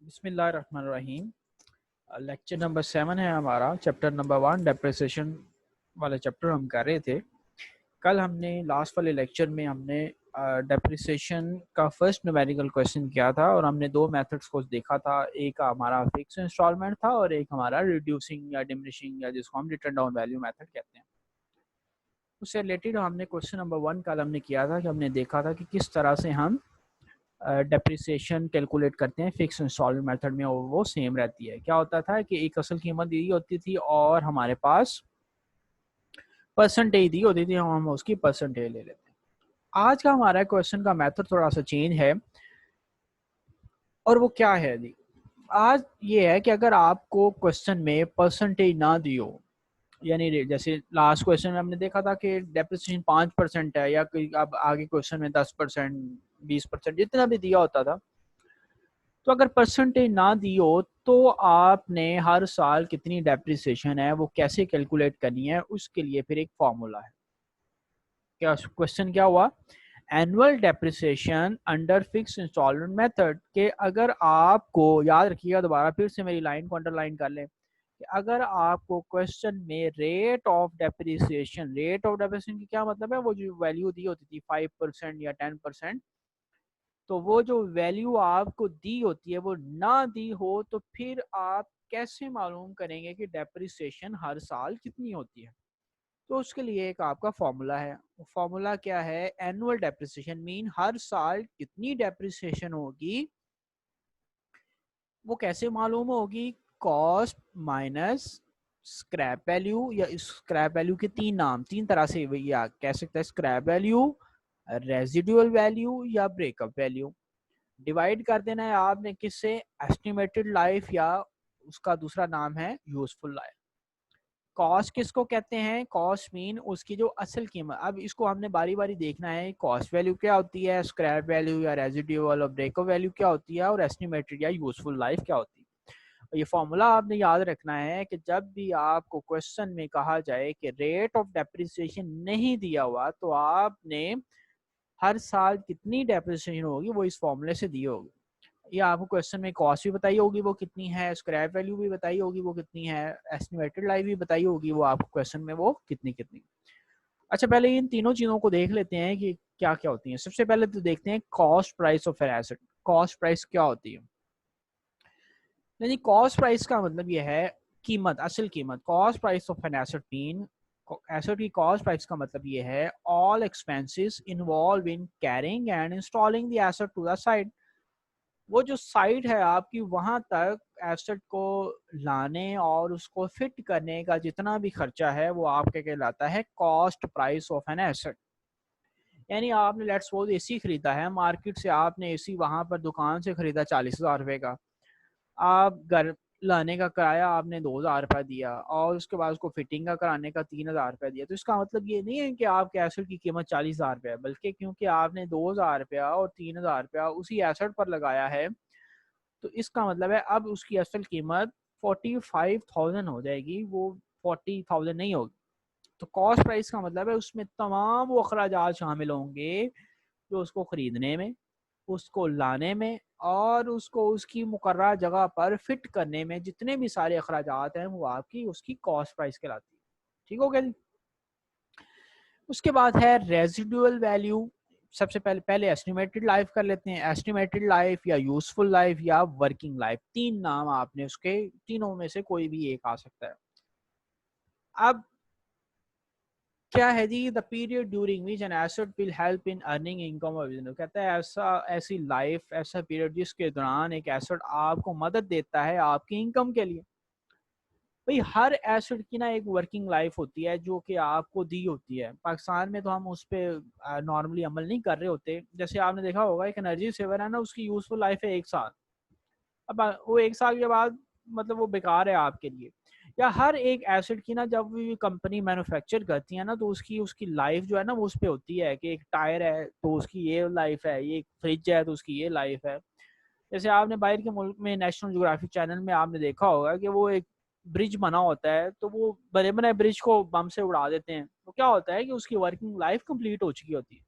बिस्मिल्लाहिर्रहमानिर्रहीम। Lecture number 7 है हमारा, चैप्टर नंबर 1 डेप्रिसिएशन वाला चैप्टर हम कर रहे थे। कल हमने लास्ट वाले लेक्चर में हमने डेप्रिसिएशन का फर्स्ट न्यूमेरिकल क्वेश्चन किया था और हमने दो मेथड्स को देखा था। एक हमारा फिक्स इंस्टॉलमेंट था और एक हमारा रिड्यूसिंग या डिमिनिशिंग या जिसको हम रिटर्न डाउन वैल्यू मेथड कहते हैं। उससे रिलेटेड हमने क्वेश्चन नंबर 1 कल हमने किया था कि हमने देखा था कि किस तरह से हम डेप्रिसिएशन कैलकुलेट करते हैं फिक्स इंस्टॉलमेंट मेथड में, और वो सेम रहती है। क्या होता था कि एक असल कीमत दी होती थी और हमारे पास परसेंटेज दी होती थी, हम उसकी परसेंटेज ले लेते हैं। आज का हमारा क्वेश्चन का मेथड थोड़ा सा चेंज है, और वो क्या है जी? आज ये है कि अगर आपको क्वेश्चन में परसेंटेज ना दी हो, यानी जैसे लास्ट क्वेश्चन में हमने देखा था कि डेप्रिसिएशन 5% है, या कोई अब आगे क्वेश्चन में 10%, 20%, जितना भी दिया होता था, तो अगर परसेंटेज ना दी हो तो आपने हर साल कितनी डेप्रिसिएशन है वो कैसे कैलकुलेट करनी है, उसके लिए फिर एक फॉर्मूला है। क्या क्वेश्चन क्या हुआ? Annual depreciation under fix installment method के अगर आपको याद रखिएगा, दोबारा फिर से मेरी लाइन को अंडरलाइन कर लें कि अगर आपको क्वेश्चन में रेट ऑफ डेप्रिसिएशन की क्या मतलब है, वो जो वैल्यू दी होती थी 5% या 10%, तो वो जो वैल्यू आपको दी होती है वो ना दी हो, तो फिर आप कैसे मालूम करेंगे कि डेप्रिसिएशन हर साल कितनी होती है? तो उसके लिए एक आपका फॉर्मूला है। फॉर्मूला क्या है? एनुअल डेप्रिसिएशन मीन हर साल कितनी डेप्रिसिएशन होगी, वो कैसे मालूम होगी? कॉस्ट माइनस स्क्रैप वैल्यू, या स्क्रैप वैल्यू के तीन तरह से या कह सकते हैं, स्क्रैप वैल्यू, रेजिडुअल वैल्यू या ब्रेकअप वैल्यू। डिवाइड कर देना है आपने किससे? एस्टिमेटेड लाइफ, या उसका दूसरा नाम है यूजफुल लाइफ। कॉस्ट किसको कहते हैं? कॉस्ट मीन उसकी जो असल कीमत। अब इसको हमने बारी बारी देखना है, कॉस्ट वैल्यू क्या होती है, स्क्रैप वैल्यू या रेजिडुअल और ब्रेकअप वैल्यू क्या होती है, और एस्टिमेटेड या यूजफुल लाइफ क्या होती है। और ये फॉर्मूला आपने याद रखना है कि जब भी आपको क्वेश्चन में कहा जाए कि रेट ऑफ डेप्रिसिएशन नहीं दिया हुआ, तो आपने हर साल कितनी डेप्रिसिएशन होगी वो इस फॉर्मूले से दी होगी। या आपको क्वेश्चन में कॉस्ट भी बताई होगी वो कितनी है, स्क्रैप वैल्यू भी बताई होगी वो कितनी है, एस्टिमेटेड लाइफ भी बताई होगी वो आपको क्वेश्चन में वो कितनी कितनी। अच्छा, पहले इन तीनों चीज़ों को देख लेते हैं कि क्या क्या होती हैं। सबसे पहले तो देखते हैं cost price of an asset. Cost price क्या होती है? यानी कॉस्ट प्राइस का मतलब ये है कीमत, असल कीमत। Cost price of an asset mean, asset की कॉस्ट प्राइस का मतलब ये है all expenses involve in carrying and installing the asset to the site. वो जो साइट है आपकी, वहां तक एसेट को लाने और उसको फिट करने का जितना भी खर्चा है वो आपके कहलाता है cost price of an asset. यानी आपने लेट्स सपोज एसी खरीदा है मार्केट से, आपने एसी वहां पर दुकान से खरीदा 40,000 रुपए का। आप घर लाने का किराया आपने 2,000 रुपया दिया, और उसके बाद उसको फिटिंग का कराने का 3,000 रुपया दिया। तो इसका मतलब ये नहीं है कि आपके एसेट की कीमत 40,000 रुपया है, बल्कि क्योंकि आपने 2,000 रुपया और 3,000 रुपया उसी एसेट पर लगाया है, तो इसका मतलब है अब उसकी असल कीमत 45,000 हो जाएगी, वो 40,000 नहीं होगी। तो कॉस्ट प्राइस का मतलब है उसमें तमाम वो अखराजात शामिल होंगे जो उसको खरीदने में, उसको लाने में, और उसको उसकी मुकर्रर जगह पर फिट करने में, जितने भी सारे अखराजात हैं वो आपकी उसकी कॉस्ट प्राइस कहलाती है। ठीक हो गया जी? उसके बाद है रेजिडुअल वैल्यू। सबसे पहले पहले एस्टिमेटेड लाइफ कर लेते हैं। एस्टिमेटेड लाइफ या यूजफुल लाइफ या वर्किंग लाइफ, तीन नाम आपने उसके, तीनों में से कोई भी एक आ सकता है। अब क्या है जी? The period during which an asset will help in earning income और बिजनेस। कहता है ऐसी लाइफ, ऐसा पीरियड जिसके दौरान एक एसेट आपको मदद देता है आपकी इनकम के लिए। भाई हर एसेट की ना एक वर्किंग लाइफ होती है जो कि आपको दी होती है। पाकिस्तान में तो हम उस पर नॉर्मली अमल नहीं कर रहे होते। जैसे आपने देखा होगा एक एनर्जी सेवर है ना, उसकी यूजफुल लाइफ है 1 साल। अब वो 1 साल के बाद मतलब वो बेकार है आपके लिए। या हर एक एसेट की ना, जब भी कंपनी मैन्युफैक्चर करती है ना, तो उसकी उसकी लाइफ जो है ना वो उस पर होती है कि एक टायर है तो उसकी ये लाइफ है, ये फ्रिज है तो उसकी ये लाइफ है। जैसे आपने बाहर के मुल्क में नेशनल ज्योग्राफिक चैनल में आपने देखा होगा कि वो एक ब्रिज बना होता है, तो वो बने बने ब्रिज को बम से उड़ा देते हैं, तो क्या होता है कि उसकी वर्किंग लाइफ कंप्लीट हो चुकी होती है।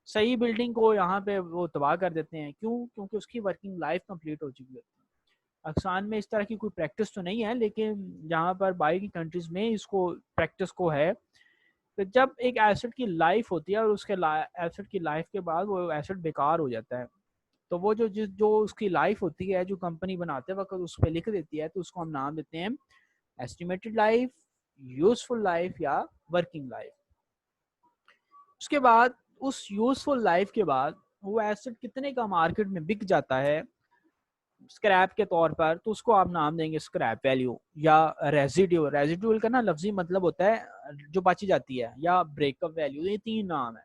सही बिल्डिंग को यहाँ पे वो तबाह कर देते हैं, क्यों? क्योंकि उसकी वर्किंग लाइफ कंप्लीट हो चुकी होती है। पाकिस्तान में इस तरह की कोई प्रैक्टिस तो नहीं है, लेकिन जहाँ पर बाहर की कंट्रीज में इसको प्रैक्टिस को है। तो जब एक एसेट की लाइफ होती है और उसके एसेट की लाइफ के बाद वो एसेट बेकार हो जाता है, तो वो जो उसकी लाइफ होती है, जो कंपनी बनाते वक्त उस पर लिख देती है, तो उसको हम नाम देते हैं एस्टिमेटेड लाइफ, यूजफुल लाइफ या वर्किंग लाइफ। उसके बाद उस यूजफुल लाइफ के बाद वो एसेट कितने का मार्केट में बिक जाता है स्क्रैप के तौर पर, तो उसको आप नाम देंगे स्क्रैप वैल्यू या रेजिड्यूल। रेजिड्यूल का ना लफ्जी मतलब होता है जो बची जाती है, या ब्रेकअप वैल्यू, ये तीन नाम है।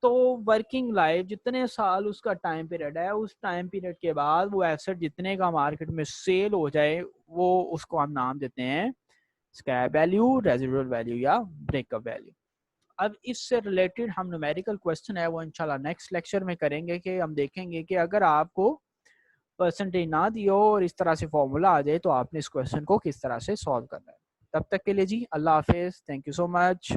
तो वर्किंग लाइफ जितने साल उसका टाइम पीरियड है, उस टाइम पीरियड के बाद वो एसेट जितने का मार्केट में सेल हो जाए, वो उसको हम नाम देते हैं स्क्रैप वैल्यू, रेजिडुअल वैल्यू या ब्रेकअप वैल्यू। अब इससे रिलेटेड हम न्यूमेरिकल क्वेश्चन है वो इंशाल्लाह नेक्स्ट लेक्चर में करेंगे, कि हम देखेंगे कि अगर आपको परसेंटेज ना दी हो और इस तरह से फॉर्मूला आ जाए, तो आपने इस क्वेश्चन को किस तरह से सॉल्व करना है। तब तक के लिए जी अल्लाह हाफिज, थैंक यू सो मच।